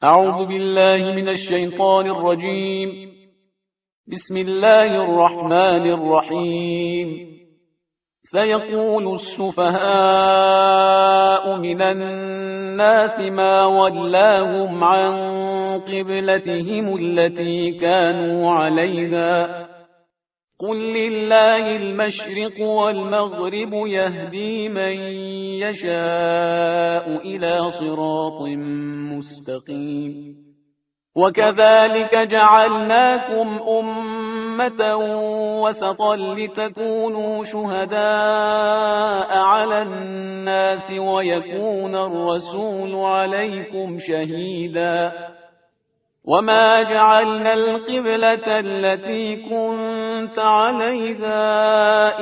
أعوذ بالله من الشيطان الرجيم. بسم الله الرحمن الرحيم. سيقول السفهاء من الناس ما ولاهم عن قبلتهم التي كانوا عليها قل لله المشرق والمغرب يهدي من يشاء إلى صراط مستقيم. وكذلك جعلناكم أمة وسطا لتكونوا شهداء على الناس ويكون الرسول عليكم شهيدا. وما جعلنا القبلة التي كنت عليها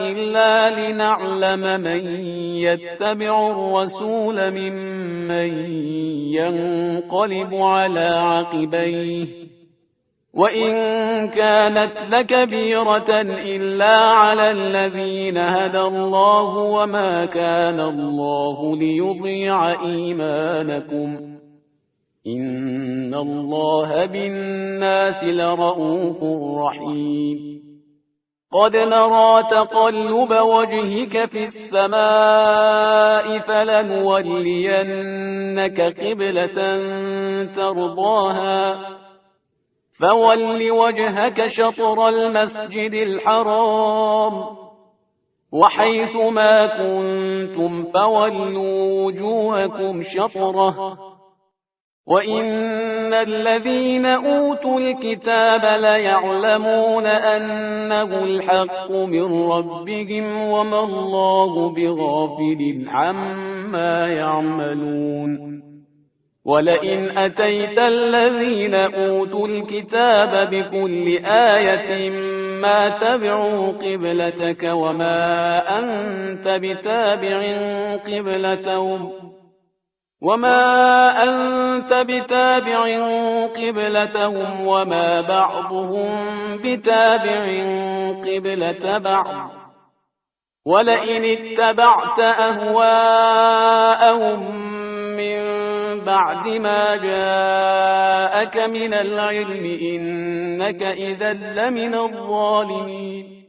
إلا لنعلم من يتبع الرسول ممن ينقلب على عقبيه وإن كانت لكبيرة إلا على الذين هدى الله وما كان الله ليضيع إيمانكم إن الله بالناس لرءوف رحيم. قد نرى تقلب وجهك في السماء فلنولينك قبلة ترضاها فول وجهك شطر المسجد الحرام وحيث ما كنتم فولوا وجوهكم شطره وإن الذين أوتوا الكتاب ليعلمون أنه الحق من ربهم وما الله بغافل عما يعملون. ولئن أتيت الذين أوتوا الكتاب بكل آية ما تبعوا قبلتك وما أنت بتابع قبلتهم وما بعضهم بتابع قبلة بعض. ولئن اتبعت أهواءهم من بعد ما جاءك من العلم إنك إذا لمن الظالمين.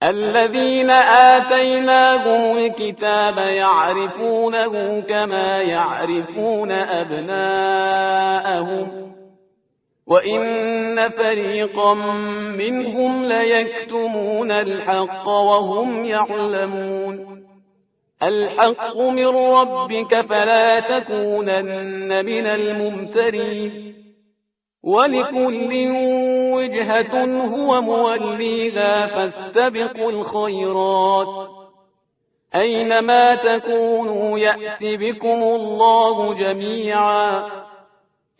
الذين آتيناهم الكتاب يعرفونه كما يعرفون أبناءهم وإن فريقا منهم ليكتمون الحق وهم يعلمون. الحق من ربك فلا تكونن من الممترين. ولكل وجهة هو موليها فاستبقوا الخيرات أينما تكونوا يأت بكم الله جميعا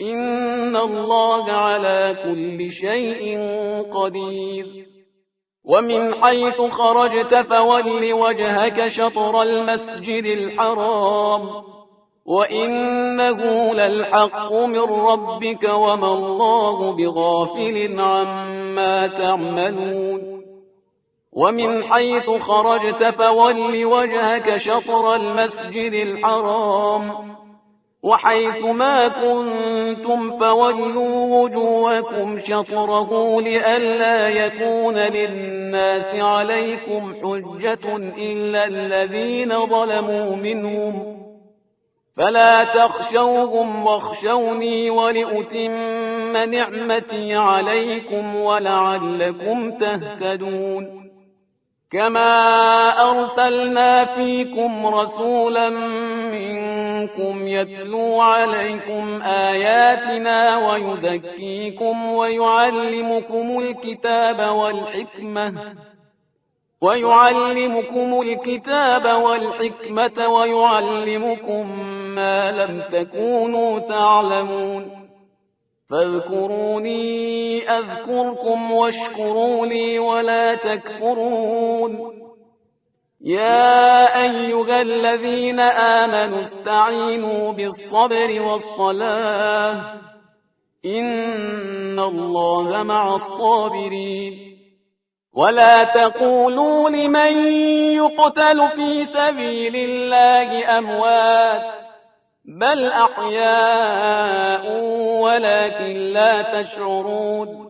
إن الله على كل شيء قدير. ومن حيث خرجت فول وجهك شطر المسجد الحرام وإنه للحق من ربك وما الله بغافل عما تعملون. ومن حيث خرجت فول وجهك شطر المسجد الحرام وحيث ما كنتم فولوا وجوهكم شطره لئلا يكون للناس عليكم حجة إلا الذين ظلموا منهم فلا تخشوهم واخشوني ولأتم نعمتي عليكم ولعلكم تهتدون. كما أرسلنا فيكم رسولا منكم يتلو عليكم آياتنا ويزكيكم ويعلمكم الكتاب والحكمة ويعلمكم ما لم تكونوا تعلمون. فاذكروني أذكركم واشكروا لي ولا تكفرون. يا أيها الذين آمنوا استعينوا بالصبر والصلاة إن الله مع الصابرين. ولا تقولوا لمن يقتل في سبيل الله أموات بل أحياء ولكن لا تشعرون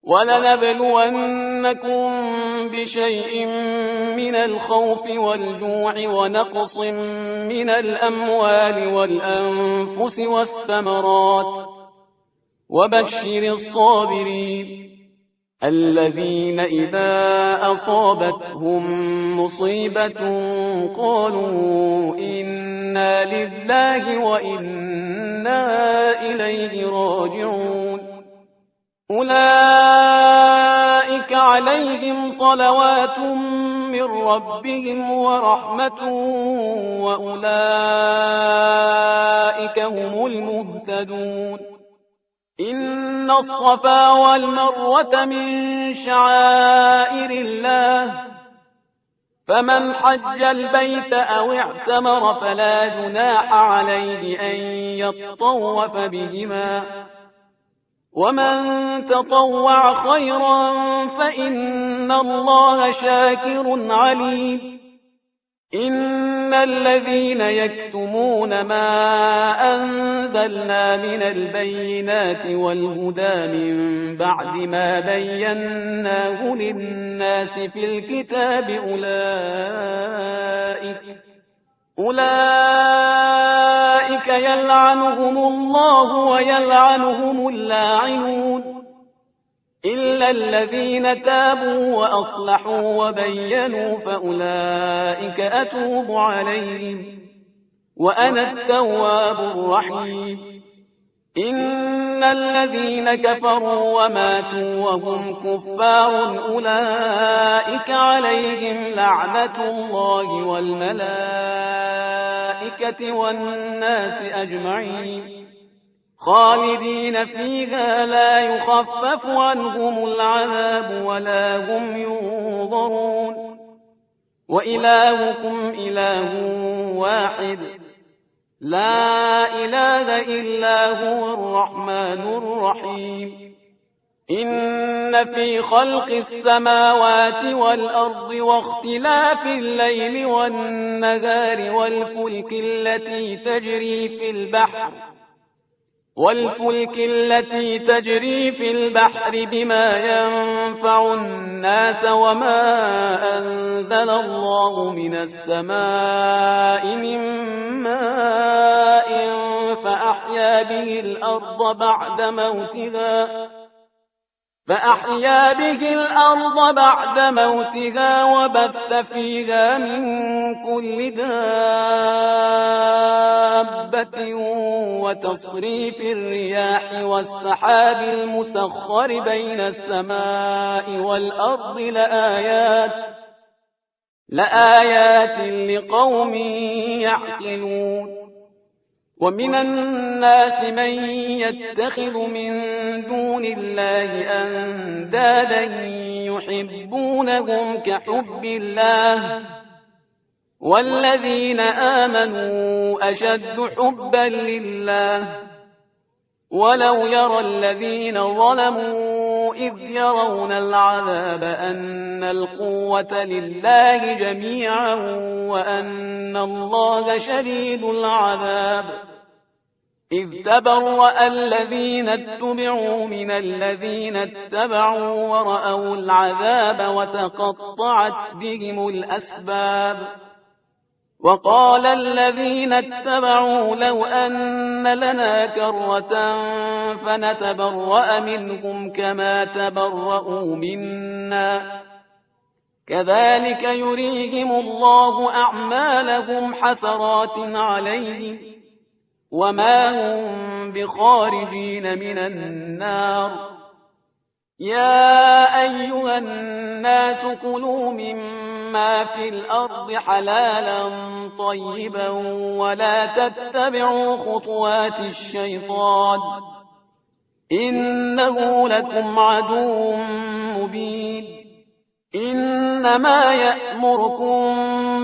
ولنبلونكم بشيء من الخوف والجوع ونقص من الأموال والأنفس والثمرات وبشر الصابرين الذين إذا أصابتهم مصيبة قالوا إنا لله وإنا إليه راجعون أولئك عليهم صلوات من ربهم ورحمة وأولئك هم المهتدون إن الصفا والمروة من شعائر الله فمن حج البيت أو اعتمر فلا جناح عليه أن يطوف بهما ومن تطوع خيرا فإن الله شاكر عليم إن الذين يكتمون ما أنزلنا من البينات والهدى من بعد ما بيناه للناس في الكتاب أولئك يلعنهم الله ويلعنهم اللاعنون إلا الذين تابوا وأصلحوا وبينوا فأولئك أتوب عليهم وأنا التواب الرحيم إن الذين كفروا وماتوا وهم كفار أولئك عليهم لعنة الله والملائكة والناس أجمعين خالدين فيها لا يخفف عنهم العذاب ولا هم ينظرون وإلهكم إله واحد لا إله إلا هو الرحمن الرحيم إن في خلق السماوات والأرض واختلاف الليل والنهار والفلك التي تجري في البحر بما ينفع الناس وما أنزل الله من السماء من ماء فأحيا به الأرض بعد موتها وبث فيها من كل دابة وتصريف الرياح والسحاب المسخر بين السماء والأرض لآيات لقوم يعقلون ومن الناس من يتخذ من دون الله أندادا يحبونهم كحب الله والذين آمنوا أشد حبا لله ولو يرى الذين ظلموا إذ يرون العذاب أن القوة لله جميعا وأن الله شديد العذاب إذ تبرأ الذين اتبعوا من الذين اتبعوا ورأوا العذاب وتقطعت بهم الأسباب وقال الذين اتبعوا لو أن لنا كرة فنتبرأ منهم كما تبرأوا منا كذلك يريهم الله أعمالهم حسرات عليهم وما هم بخارجين من النار يا أيها الناس كلوا مما في الأرض حلالا طيبا ولا تتبعوا خطوات الشيطان إنه لكم عدو مبين إنما يأمركم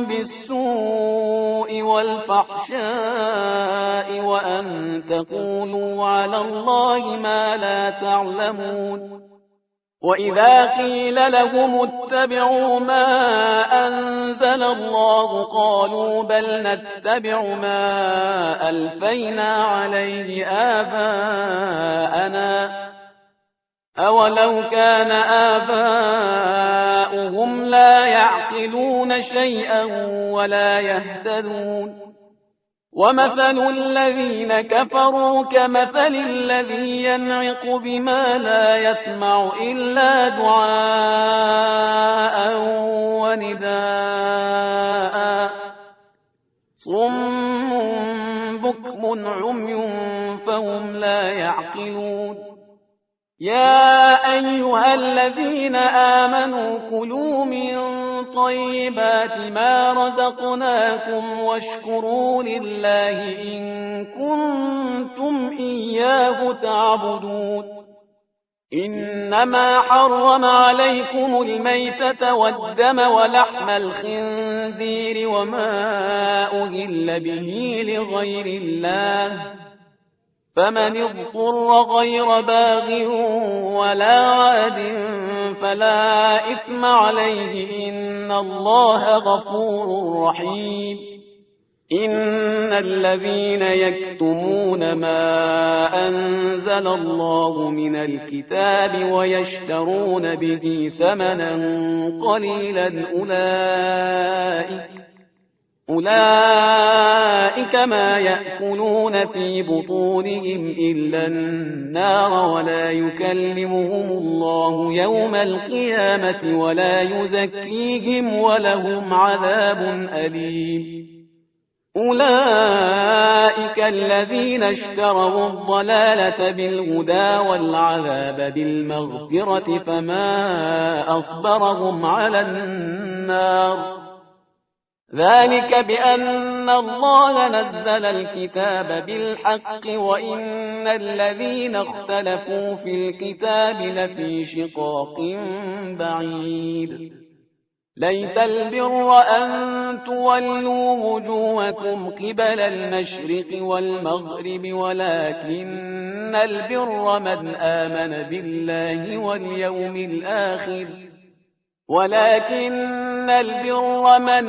بالسوء والفحشاء وأن تقولوا على الله ما لا تعلمون وإذا قيل لهم اتبعوا ما أنزل الله قالوا بل نتبع ما ألفينا عليه آباءنا أولو كان آباؤهم لا يعقلون شيئا ولا يهتدون ومثل الذين كفروا كمثل الذي ينعق بما لا يسمع إلا دعاء ونداء صم بكم عمي فهم لا يعقلون يا أيها الذين آمنوا كلوا من طيبات ما رزقناكم واشكروا لله إن كنتم إياه تعبدون إنما حرم عليكم الميتة والدم ولحم الخنزير وما أهل به لغير الله فمن اضطر غير باغ ولا عاد فلا إثم عليه إن الله غفور رحيم إن الذين يكتمون ما أنزل الله من الكتاب ويشترون به ثمنا قليلا أولئك ما يأكلون في بطونهم إلا النار ولا يكلمهم الله يوم القيامة ولا يزكيهم ولهم عذاب أليم أولئك الذين اشتروا الضلالة بالهدى والعذاب بالمغفرة فما أصبرهم على النار ذلك بأن الله نزل الكتاب بالحق وإن الذين اختلفوا في الكتاب لفي شقاق بعيد ليس البر أن تولوا وجوهكم قبل المشرق والمغرب ولكن البر من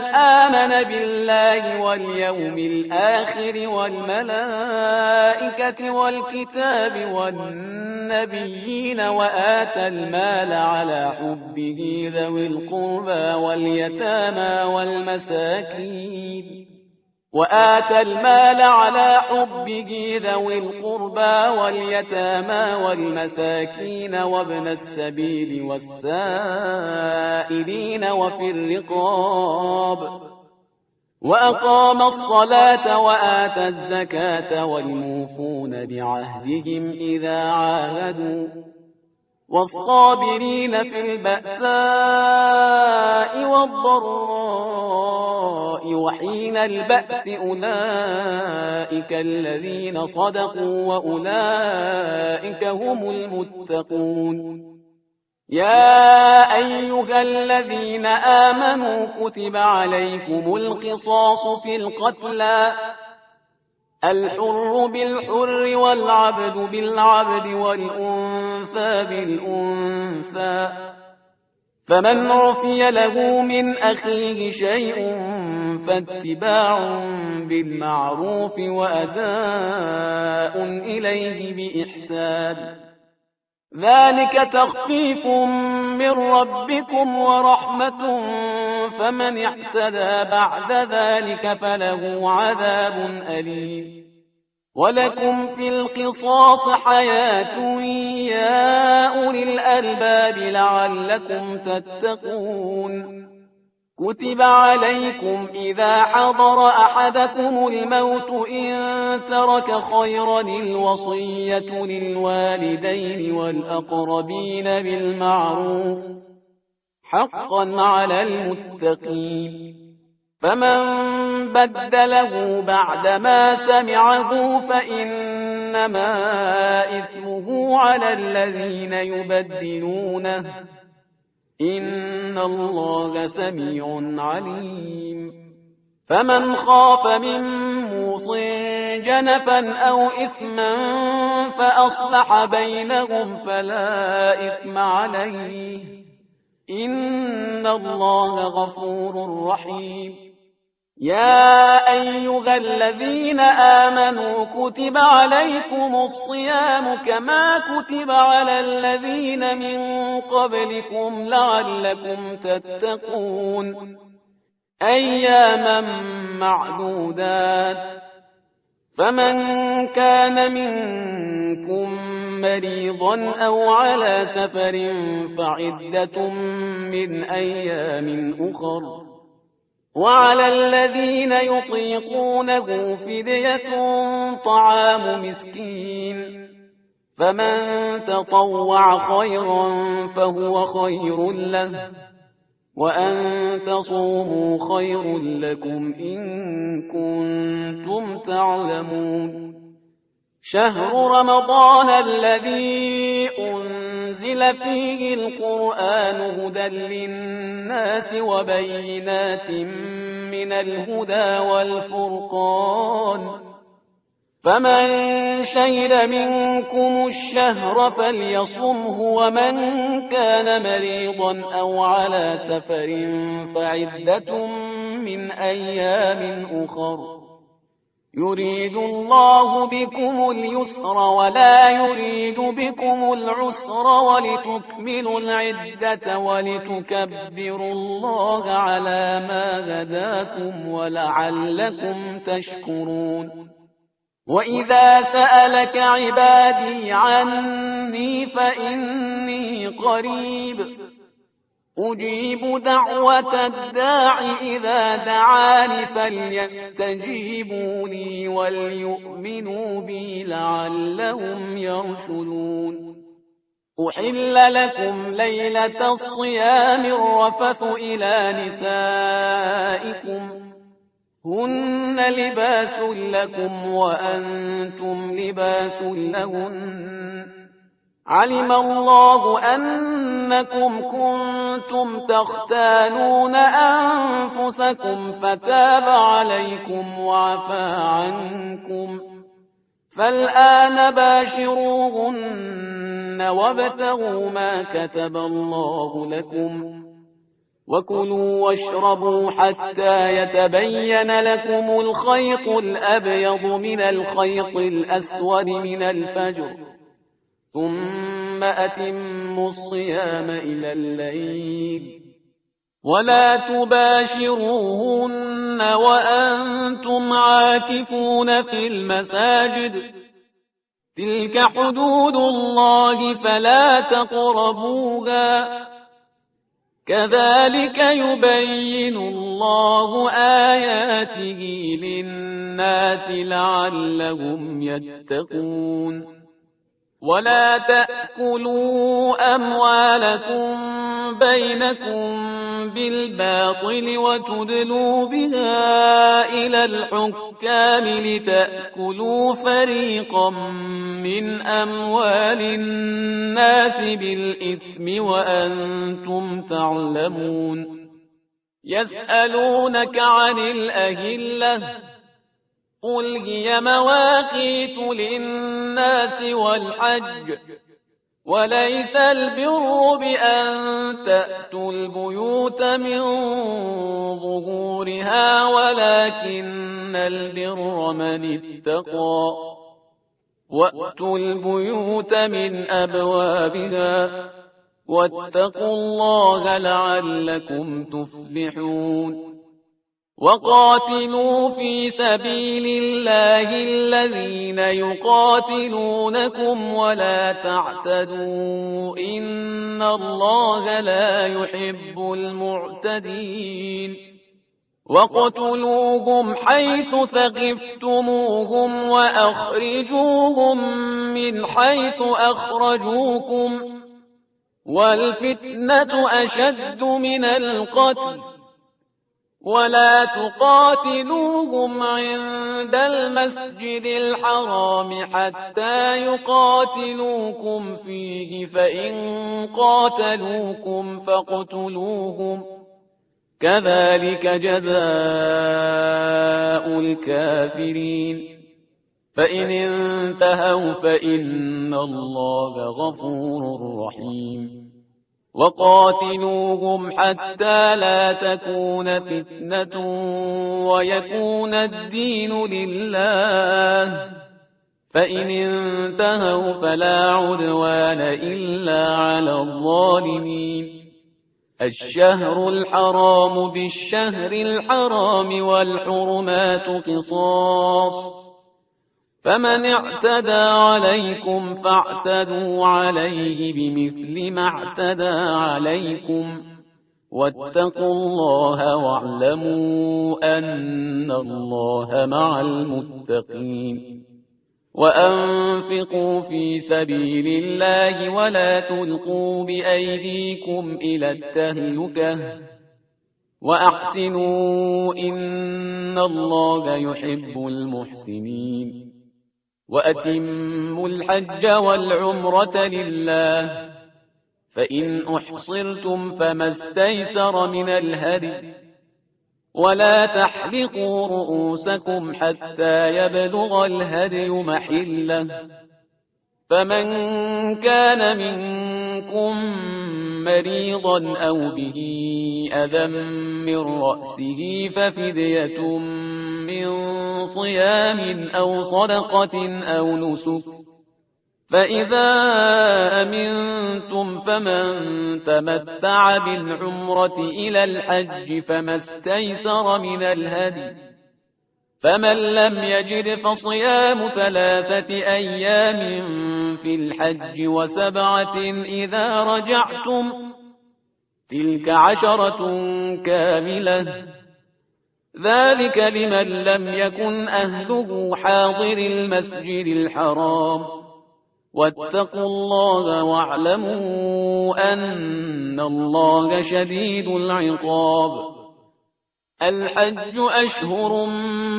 آمن بالله واليوم الآخر والملائكة والكتاب والنبيين وآتى المال على حبه ذوي القربى واليتامى والمساكين وابن السبيل والسائلين وفي الرقاب وأقام الصلاة وآتى الزكاة والموفون بعهدهم إذا عاهدوا والصابرين في البأساء والضراء وحين البأس أولئك الذين صدقوا وأولئك هم المتقون يا أيها الذين آمنوا كتب عليكم القصاص في القتلى الحر بالحر والعبد بالعبد والأنثى بالأنثى فمن عفي له من أخيه شيء فاتباع بالمعروف وأداء إليه بإحسان ذلك تخفيف من ربكم ورحمة فمن اعتدى بعد ذلك فله عذاب أليم ولكم في القصاص حياة يا أولي الألباب لعلكم تتقون كتب عليكم إذا حضر أحدكم الموت إن ترك خيرا الوصية للوالدين والأقربين بالمعروف حقا على المتقين فمن بدله بعدما سمعه فإنما إثمه على الذين يبدلونه إن الله سميع عليم فمن خاف من موص جنفا أو إثما فأصلح بينهم فلا إثم عليه إن الله غفور رحيم. يا أيها الذين آمنوا كتب عليكم الصيام كما كتب على الذين من قبلكم لعلكم تتقون أياما معدودات. فمن كان منكم مريضا أو على سفر فعدة من أيام أخر، وعلى الذين يطيقونه فدية طعام مسكين، فمن تطوع خيرا فهو خير له، وأن تصوموا خير لكم إن كنتم تعلمون. شهر رمضان الذي أنزل فيه القرآن هدى للناس وبينات من الهدى والفرقان، فمن شهد منكم الشهر فليصمه، ومن كان مريضا أو على سفر فعدة من أيام أخر، يريد الله بكم اليسر ولا يريد بكم العسر ولتكملوا العدة ولتكبروا الله على ما هداكم ولعلكم تشكرون. وإذا سألك عبادي عني فإني قريب أجيب دعوة الداع إذا دعاني فليستجيبوا لي وليؤمنوا بي لعلهم يرشدون. أحل لكم ليلة الصيام الرفث إلى نسائكم هن لباس لكم وأنتم لباس لهن، علم الله أنكم كنتم تختانون أنفسكم فتاب عليكم وعفى عنكم، فالآن باشروهن وابتغوا ما كتب الله لكم، وكلوا واشربوا حتى يتبين لكم الخيط الأبيض من الخيط الأسود من الفجر، ثم أتموا الصيام إلى الليل، ولا تباشروهن وأنتم عاكفون في المساجد، تلك حدود الله فلا تقربوها، كذلك يبين الله آياته للناس لعلهم يتقون. ولا تأكلوا أموالكم بينكم بالباطل وتدلوا بها إلى الحكام لتأكلوا فريقا من أموال الناس بالإثم وأنتم تعلمون. يسألونك عن الأهلة قل هي مواقيت للناس والحج، وليس البر بأن تأتوا البيوت من ظهورها ولكن البر من اتقى، وأتوا البيوت من أبوابها واتقوا الله لعلكم تفلحون. وقاتلوا في سبيل الله الذين يقاتلونكم ولا تعتدوا إن الله لا يحب المعتدين. وقتلوهم حيث ثقفتموهم وأخرجوهم من حيث أخرجوكم، والفتنة أشد من القتل، ولا تقاتلوهم عند المسجد الحرام حتى يقاتلوكم فيه، فإن قاتلوكم فاقتلوهم، كذلك جزاء الكافرين. فإن انتهوا فإن الله غفور رحيم وقاتلوهم حتى لا تكون فتنة ويكون الدين لله فإن انتهوا فلا عدوان إلا على الظالمين الشهر الحرام بالشهر الحرام والحرمات قصاص فمن اعتدى عليكم فاعتدوا عليه بمثل ما اعتدى عليكم واتقوا الله واعلموا أن الله مع المتقين وأنفقوا في سبيل الله ولا تلقوا بأيديكم إلى التهلكة وأحسنوا إن الله يحب المحسنين وأتموا الحج والعمرة لله فإن أحصرتم فما استيسر من الهدي ولا تحلقوا رؤوسكم حتى يبلغ الهدي محله فمن كان منكم مريضا أو به أذى من رأسه ففدية من صيام أو صدقة أو نسك فإذا أمنتم فمن تمتع بالعمرة إلى الحج فما استيسر من الهدي فمن لم يجد فصيام 3 أيام في الحج و7 إذا رجعتم تلك 10 كاملة ذلك لمن لم يكن أهله حاضر المسجد الحرام واتقوا الله واعلموا أن الله شديد العقاب الحج أشهر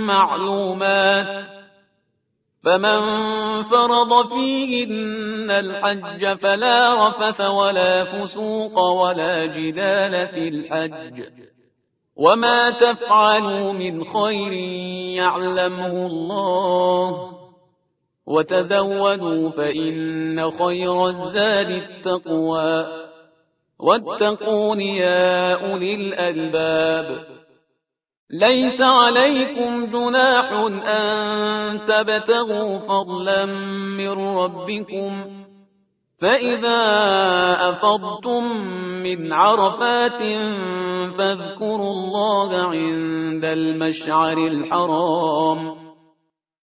معلومات فمن فرض فيهن الحج فلا رفث ولا فسوق ولا جدال في الحج وما تفعلوا من خير يعلمه الله وتزودوا فإن خير الزاد التقوى واتقون يا أولي الألباب ليس عليكم جناح أن تبتغوا فضلا من ربكم فإذا أفضتم من عرفات فاذكروا الله عند المشعر الحرام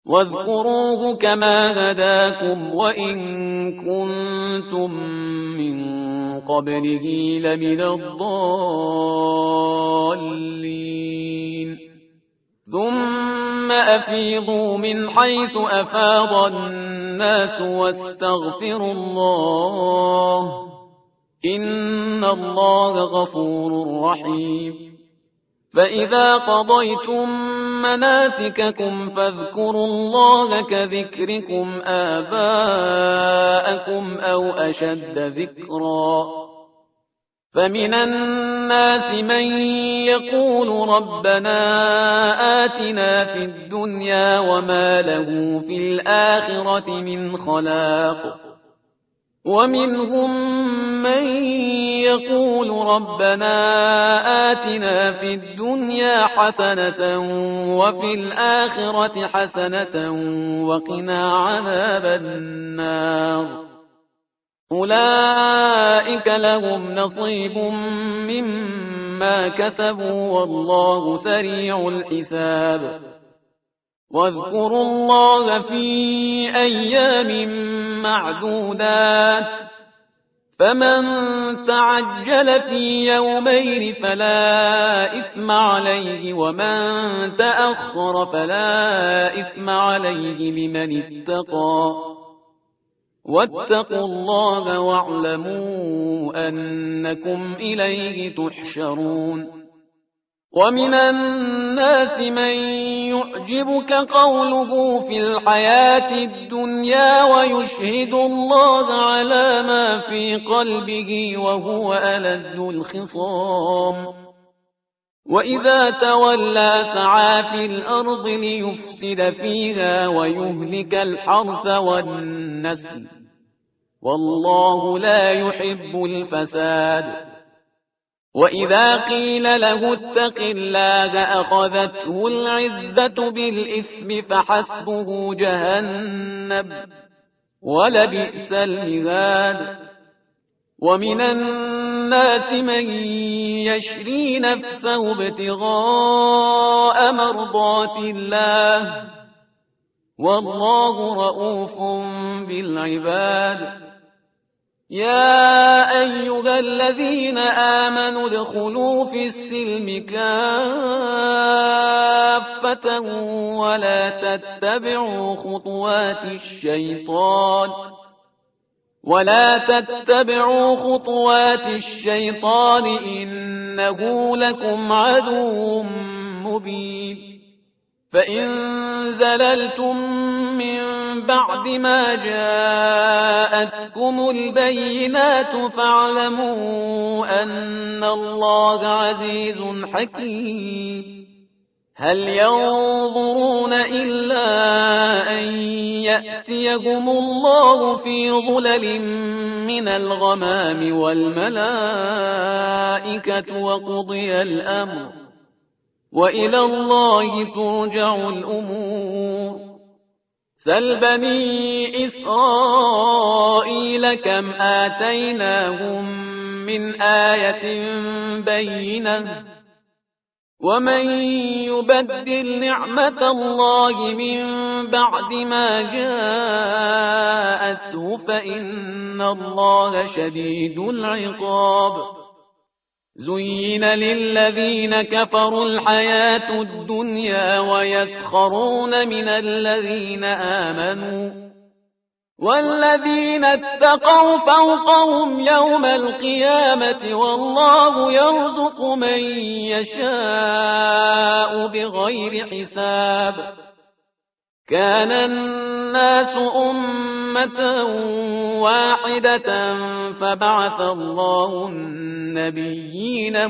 واذكروه كما هداكم وإن كنتم من قبله لمن الضالين ثم أفيضوا من حيث أفاض الناس واستغفروا الله إن الله غفور رحيم فإذا قضيتم مناسككم فاذكروا الله كذكركم آباءكم أو أشد ذكرا فمن الناس من يقول ربنا آتنا في الدنيا وما له في الآخرة من خلاق ومنهم من يقول ربنا آتنا في الدنيا حسنة وفي الآخرة حسنة وقنا عذاب النار أولئك لهم نصيب مما كسبوا والله سريع الحساب واذكروا الله في أيام معدودات فمن تعجل في يومين فلا إثم عليه ومن تأخر فلا إثم عليه لمن اتقى واتقوا الله واعلموا أنكم إليه تحشرون ومن الناس من يعجبك قوله في الحياة الدنيا ويشهد الله على ما في قلبه وهو ألد الخصام وإذا تولى سعى في الأرض ليفسد فيها ويهلك الحرث والنسل والله لا يحب الفساد. وإذا قيل له اتق الله أخذته العزة بالإثم فحسبه جهنم ولبئس المهاد. ومن الناس من يشري نفسه ابتغاء مرضات الله والله رؤوف بالعباد. يا أيها الذين آمنوا ادخلوا في السلم كافة ولا تتبعوا خطوات الشيطان إنه لكم عدو مبين. فإن زللتم من بعد ما جاءتكم البينات فاعلموا أن الله عزيز حكيم. هل ينظرون إلا أن يأتيهم الله في ظلل من الغمام والملائكة وقضي الأمر وإلى الله ترجع الأمور. سل بني إسرائيل كم آتيناهم من آية بينة ومن يبدل نعمة الله من بعد ما جاءته فإن الله شديد العقاب. زين للذين كفروا الحياة الدنيا ويسخرون من الذين آمنوا والذين اتقوا فوقهم يوم القيامة والله يرزق من يشاء بغير حساب. كان الناس أمة واحدة فبعث الله النبيين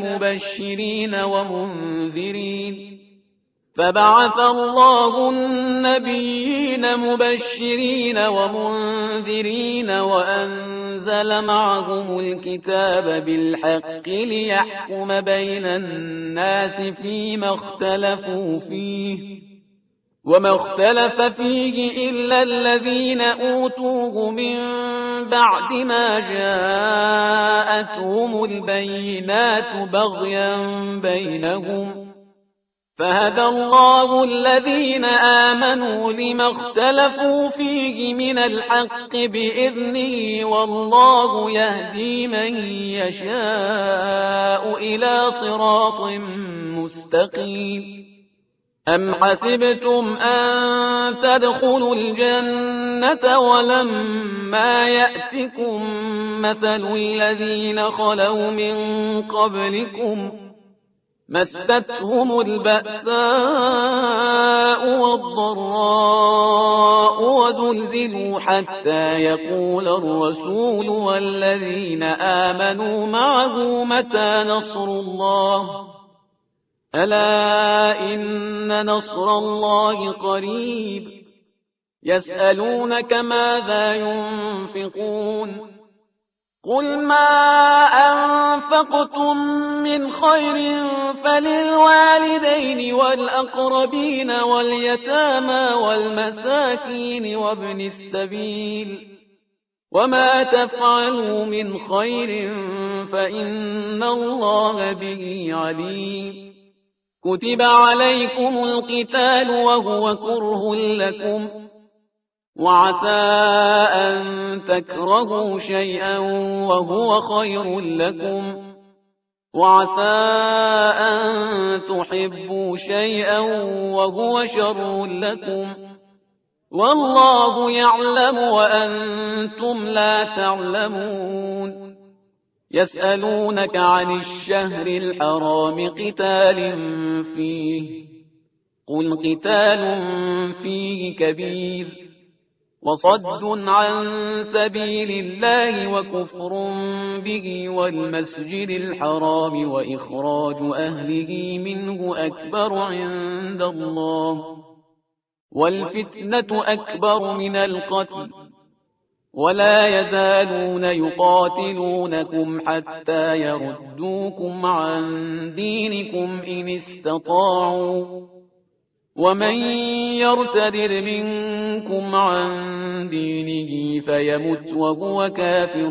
مبشرين ومنذرين وأنزل معهم الكتاب بالحق ليحكم بين الناس فيما اختلفوا فيه وما اختلف فيه إلا الذين أوتوه من بعد ما جاءتهم البينات بغيا بينهم فهدى الله الذين آمنوا لما اختلفوا فيه من الحق بإذنه والله يهدي من يشاء إلى صراط مستقيم. أم حسبتم أن تدخلوا الجنة ولما يأتكم مثل الذين خلوا من قبلكم مستهم البأساء والضراء وزلزلوا حتى يقول الرسول والذين آمنوا معه متى نصر الله ألا إن نصر الله قريب. يسألونك ماذا ينفقون قل ما أنفقتم من خير فللوالدين والأقربين واليتامى والمساكين وابن السبيل وما تفعلوا من خير فإن الله به عليم. كتب عليكم القتال وهو كره لكم وعسى أن تكرهوا شيئا وهو خير لكم وعسى أن تحبوا شيئا وهو شر لكم والله يعلم وأنتم لا تعلمون. يسألونك عن الشهر الحرام قتال فيه قل قتال فيه كبير وصد عن سبيل الله وكفر به والمسجد الحرام وإخراج أهله منه أكبر عند الله والفتنة أكبر من القتل ولا يزالون يقاتلونكم حتى يردوكم عن دينكم إن استطاعوا ومن يرتد منكم عن دينه فيمت وهو كافر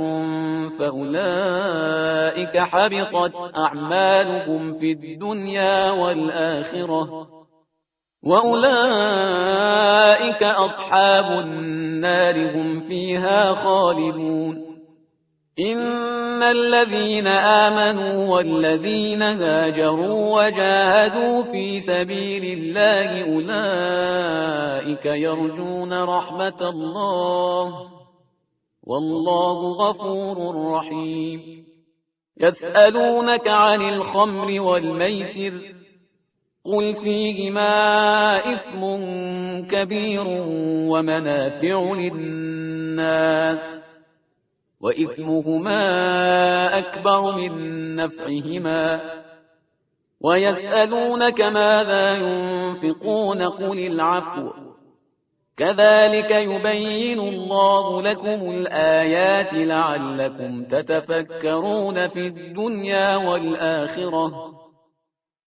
فأولئك حبطت أعمالهم في الدنيا والآخرة وأولئك أصحاب النار هم فيها خالدون إن الذين آمنوا والذين هاجروا وجاهدوا في سبيل الله أولئك يرجون رحمة الله والله غفور رحيم يسألونك عن الخمر والميسر قل فيهما إثم كبير ومنافع للناس وإثمهما أكبر من نفعهما ويسألونك ماذا ينفقون قل العفو كذلك يبين الله لكم الآيات لعلكم تتفكرون في الدنيا والآخرة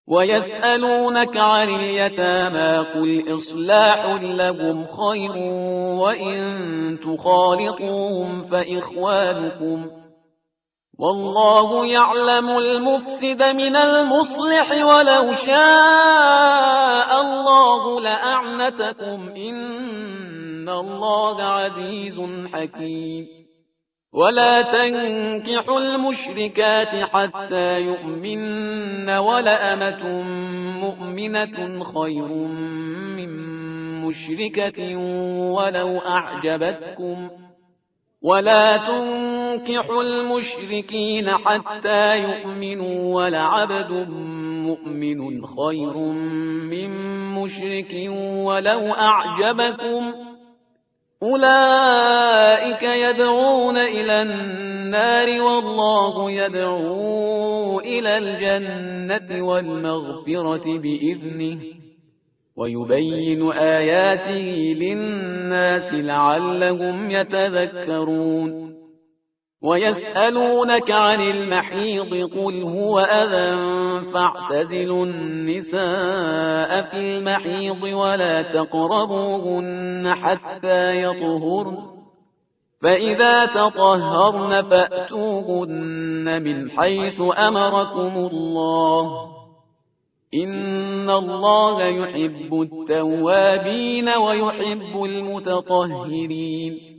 ويسألونك عن اليتامى قل إصلاح لهم خير وإن تخالطوهم فإخوانكم والله يعلم المفسد من المصلح ولو شاء الله لأعنتكم إن الله عزيز حكيم ولا تنكحوا المشركات حتى يؤمن ولأمة مؤمنة خير من مشركة ولو أعجبتكم ولا تنكحوا المشركين حتى يؤمنوا ولعبد مؤمن خير من مشرك ولو أعجبكم أولئك يدعون إلى النار والله يدعو إلى الجنة والمغفرة بإذنه ويبين آياته للناس لعلهم يتذكرون ويسألونك عن المحيض قل هو أذى فاعتزلوا النساء في المحيض ولا تقربوهن حتى يطهرن فإذا تطهرن فأتوهن من حيث أمركم الله إن الله يحب التوابين ويحب المتطهرين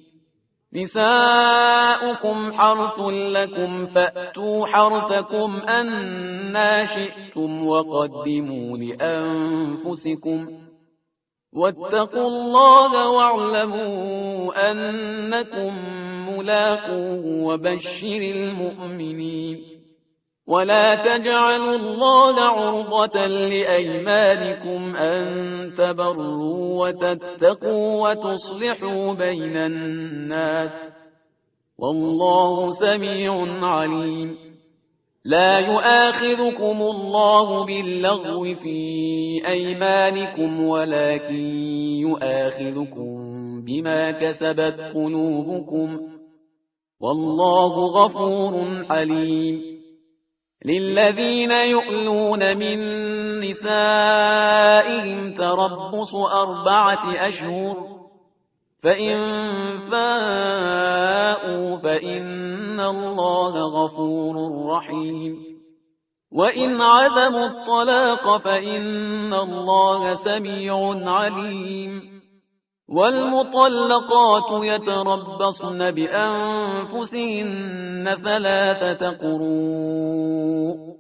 نساؤكم حرث لكم فأتوا حرثكم أنى شئتم وقدموا لأنفسكم واتقوا الله واعلموا أنكم ملاقوه وبشر المؤمنين ولا تجعلوا الله عرضة لأيمانكم أن تبروا وتتقوا وتصلحوا بين الناس والله سميع عليم لا يؤاخذكم الله باللغو في أيمانكم ولكن يؤاخذكم بما كسبت قلوبكم والله غفور حليم للذين يؤلون من نسائهم تربص 4 أشهر فإن فاءوا فإن الله غفور رحيم وإن عزموا الطلاق فإن الله سميع عليم والمطلقات يتربصن بأنفسهن 3 قروء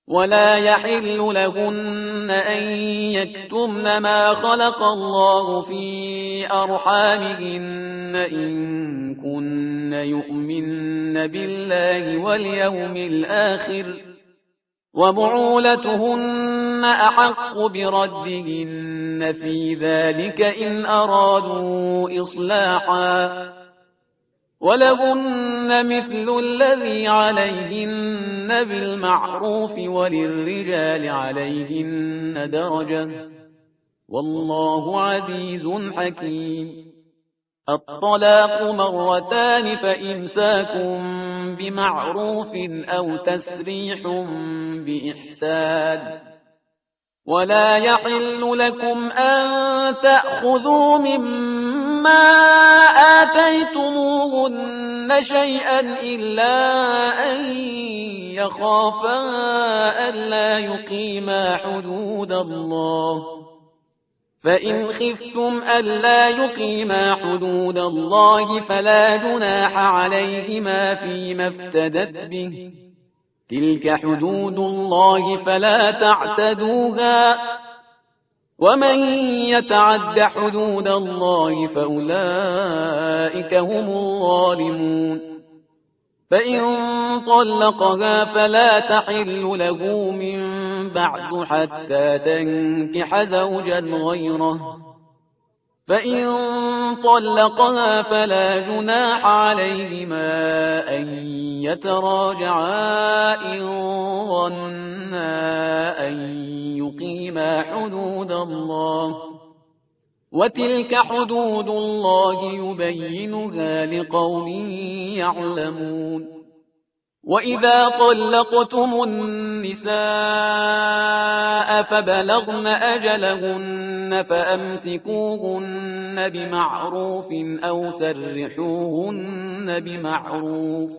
ولا يحل لهن أن يكتمن ما خلق الله في أرحامهن إن كن يؤمن بالله واليوم الآخر وبعولتهن أحق بردهن عليهن في ذلك إن أرادوا إصلاحا ولهن مثل الذي عليهن بالمعروف وللرجال عليهن درجة والله عزيز حكيم. الطلاق مرتان فإمساك بمعروف أو تسريح بإحسان ولا يحل لكم أن تأخذوا مما آتيتموهن شيئا إلا أن يخافا ألا يقيما حدود الله فإن خفتم ألا يقيما حدود الله فلا جناح عليهما فيما افتدت به تلك حدود الله فلا تعتدوها ومن يتعد حدود الله فأولئك هم الظالمون. فإن طلقها فلا تحل له من بعد حتى تنكح زوجا غيره فإن طلقها فلا جناح عليهما أن يتراجعا إن ظنا أن يقيما حدود الله وتلك حدود الله يبينها لقوم يعلمون. وإذا طلقتم النساء فبلغن أجلهن فأمسكوهن بمعروف أو سرحوهن بمعروف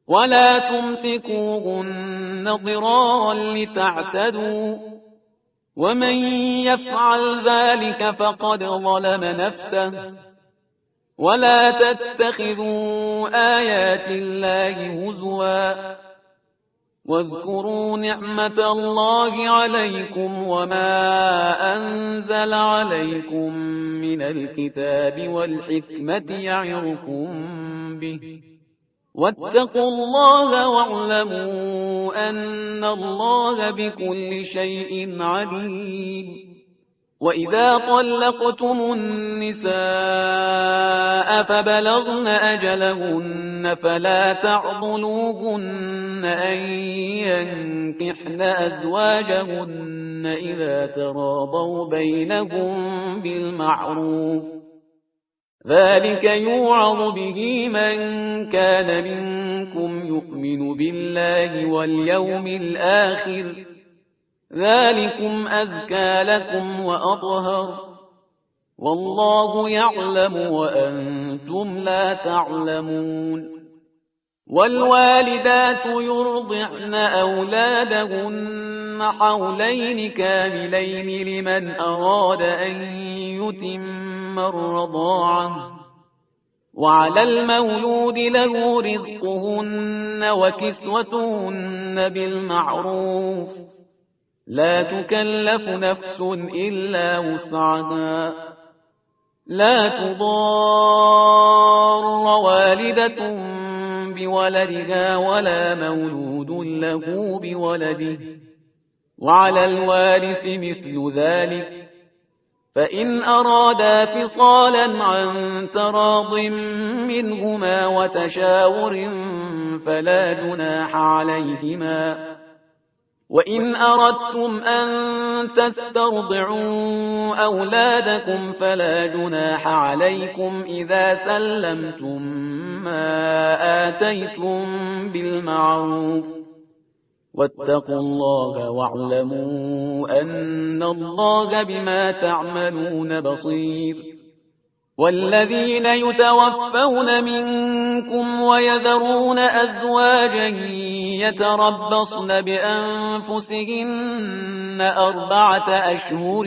ولا تمسكوهن ضرارا لتعتدوا ومن يفعل ذلك فقد ظلم نفسه ولا تتخذوا آيات الله هزوا واذكروا نعمة الله عليكم وما أنزل عليكم من الكتاب والحكمة يعظكم به واتقوا الله واعلموا أن الله بكل شيء عليم. وإذا طلقتم النساء فبلغن أجلهن فلا تعضلوهن أن ينكحن أزواجهن إذا تراضوا بينهم بالمعروف ذلك يوعظ به من كان منكم يؤمن بالله واليوم الآخر ذلكم أزكى لكم وأطهر والله يعلم وأنتم لا تعلمون. والوالدات يرضعن أولادهن حولين كاملين لمن أراد أن يتم الرضاعة وعلى المولود له رزقهن وكسوتهن بالمعروف لا تكلف نفس إلا وسعها لا تضار والدة بولدها ولا مولود له بولده وعلى الوارث مثل ذلك فإن أرادا فصالا عن تراض منهما وتشاور فلا جناح عليهما وإن أردتم أن تسترضعوا أولادكم فلا جناح عليكم إذا سلمتم ما آتيتم بالمعروف واتقوا الله واعلموا أن الله بما تعملون بصير. والذين يتوفون منكم ويذرون أزواجا يتربصن بأنفسهن 4 أشهر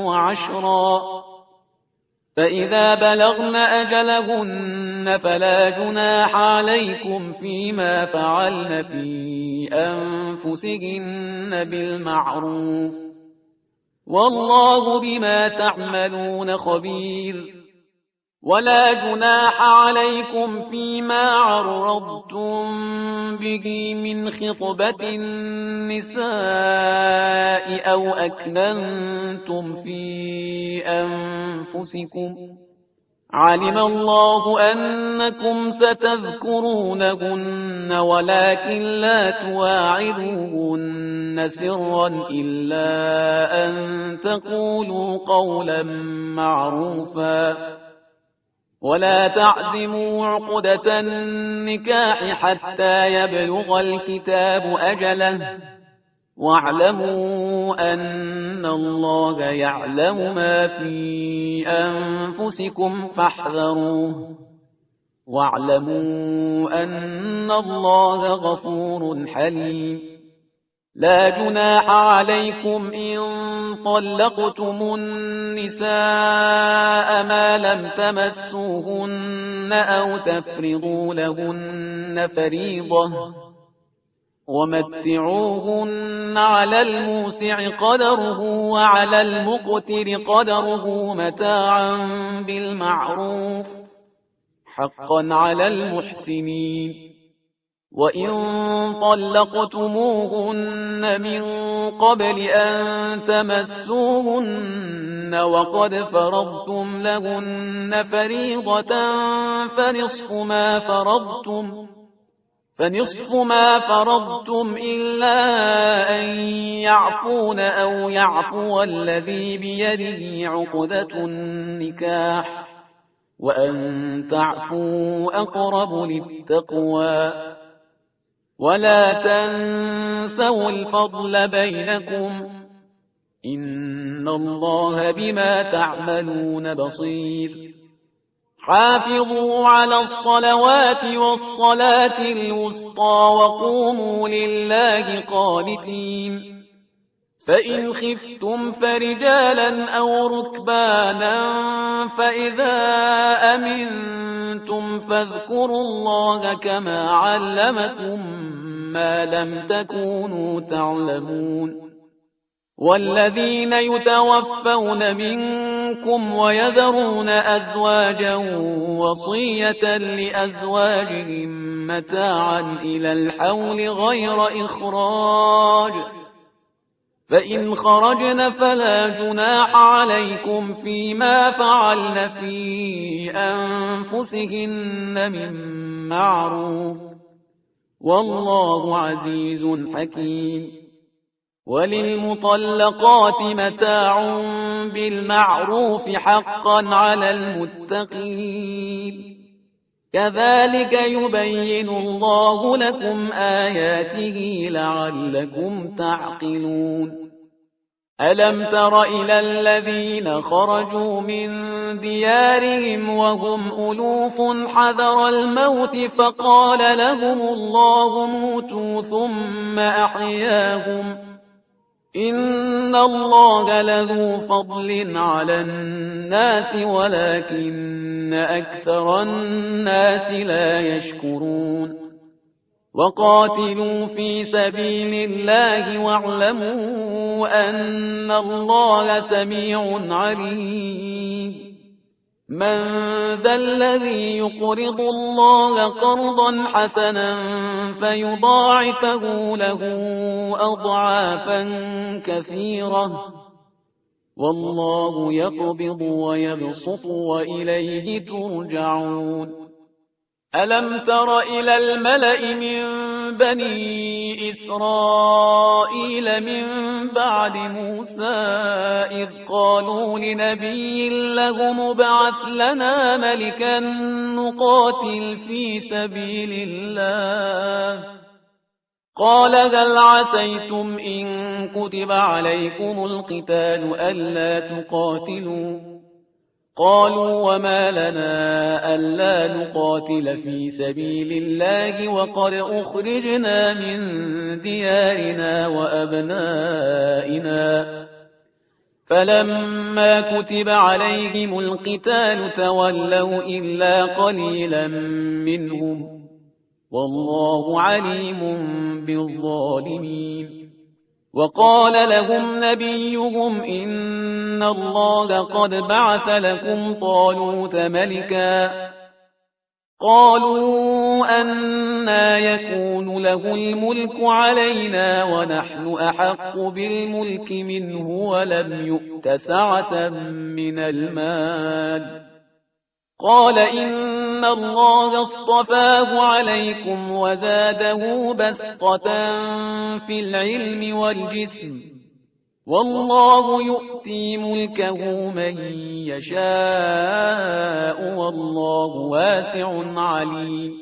وعشرا فإذا بلغن أجلهن فلا جناح عليكم فيما فعلن في أنفسهن بالمعروف والله بما تعملون خبير. ولا جناح عليكم فيما عرضتم به من خطبة النساء أو أكننتم في أنفسكم علم الله أنكم ستذكرونهن ولكن لا تواعدوهن سرا إلا أن تقولوا قولا معروفا ولا تعزموا عقدة النكاح حتى يبلغ الكتاب أجله واعلموا أن الله يعلم ما في أنفسكم فاحذروه واعلموا أن الله غفور حليم لا جناح عليكم إن طلقتم النساء ما لم تمسوهن أو تفرضوا لهن فريضة ومتعوهن على الموسع قدره وعلى المقتر قدره متاعا بالمعروف حقا على المحسنين وإن طلقتموهن من قبل أن تمسوهن وقد فرضتم لهن فريضة فنصف ما فرضتم إلا أن يعفون أو يعفو الذي بيده عقدة النكاح وأن تعفوا أقرب للتقوى ولا تنسوا الفضل بينكم إن الله بما تعملون بصير حافظوا على الصلوات والصلاة الوسطى وقوموا لله قانتين فإن خفتم فرجالا أو ركبانا فإذا أمنتم فاذكروا الله كما علمكم ما لم تكونوا تعلمون والذين يتوفون منكم ويذرون أزواجا وصية لأزواجهم متاعا إلى الحول غير إخراج فإن خرجن فلا جناح عليكم فيما فعلن في أنفسهن من معروف والله عزيز حكيم وللمطلقات متاع بالمعروف حقا على المتقين كذلك يبين الله لكم آياته لعلكم تعقلون ألم تر إلى الذين خرجوا من ديارهم وهم ألوف حذر الموت فقال لهم الله موتوا ثم أحياهم إن الله لذو فضل على الناس ولكن أكثر الناس لا يشكرون وقاتلوا في سبيل الله واعلموا أن الله سميع عليم من ذا الذي يقرض الله قرضا حسنا فيضاعفه له أضعافا كثيرة والله يقبض ويبسط وإليه ترجعون ألم تر إلى الملأ من بني إسرائيل من بعد موسى إذ قالوا لنبي له مبعث لنا ملكا نقاتل في سبيل الله قال هل عسيتم إن كتب عليكم القتال ألا تقاتلوا قالوا وما لنا ألا نقاتل في سبيل الله وقد أخرجنا من ديارنا وأبنائنا فلما كتب عليهم القتال تولوا إلا قليلا منهم والله عليم بالظالمين وقال لهم نبيهم إن الله قد بعث لكم طالوت ملكا. قالوا أنى يكون له الملك علينا ونحن أحق بالملك منه ولم يؤت سعة من المال. قال إن الله اصطفاه عليكم وزاده بسطة في العلم والجسم والله يؤتي ملكه من يشاء والله واسع عليم.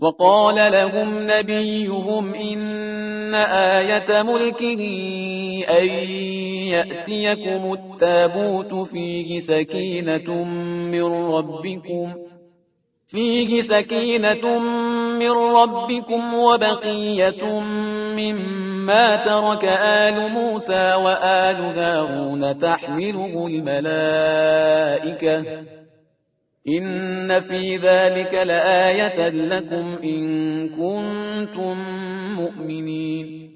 وقال لهم نبيهم إن آية ملكه أن يأتيكم التابوت فيه سكينة من ربكم وبقية مما ترك آل موسى وآل هارون تحمله الملائكة إن في ذلك لآية لكم إن كنتم مؤمنين.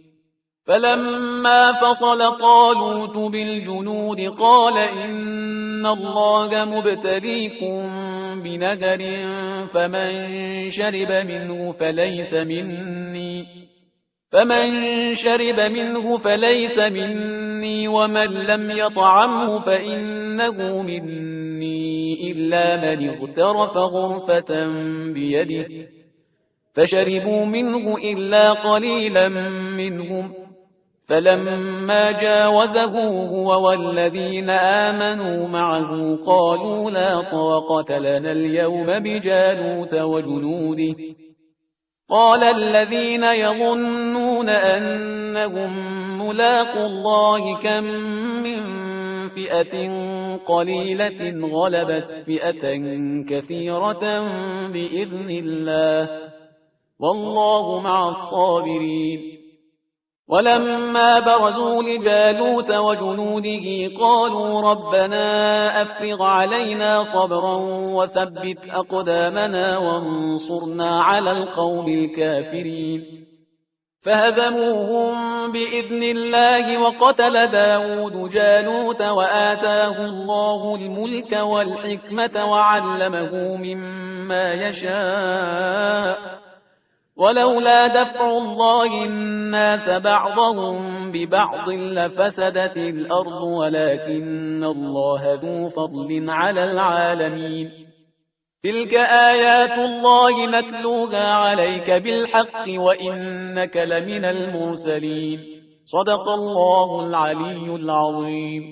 فلما فصل طالوت بالجنود قال إن الله مبتليكم بنهر فمن شرب منه فليس مني ومن لم يطعمه فإنه مني إلا من اغترف غرفة بيده فشربوا منه إلا قليلا منهم. فلما جاوزه هو والذين آمنوا معه قالوا لا طاقة لنا اليوم بجالوت وجنوده. قال الذين يظنون أنهم ملاقوا الله كم من فئة قليلة غلبت فئة كثيرة بإذن الله والله مع الصابرين. ولما برزوا لجالوت وجنوده قالوا ربنا أفرغ علينا صبرا وثبت أقدامنا وانصرنا على القوم الكافرين. فهزموهم بإذن الله وقتل داود جالوت وآتاه الله الملك والحكمة وعلمه مما يشاء ولولا دفع الله الناس بعضهم ببعض لفسدت الأرض ولكن الله ذو فضل على العالمين. تلك آيات الله نتلوها عليك بالحق وإنك لمن المرسلين. صدق الله العلي العظيم.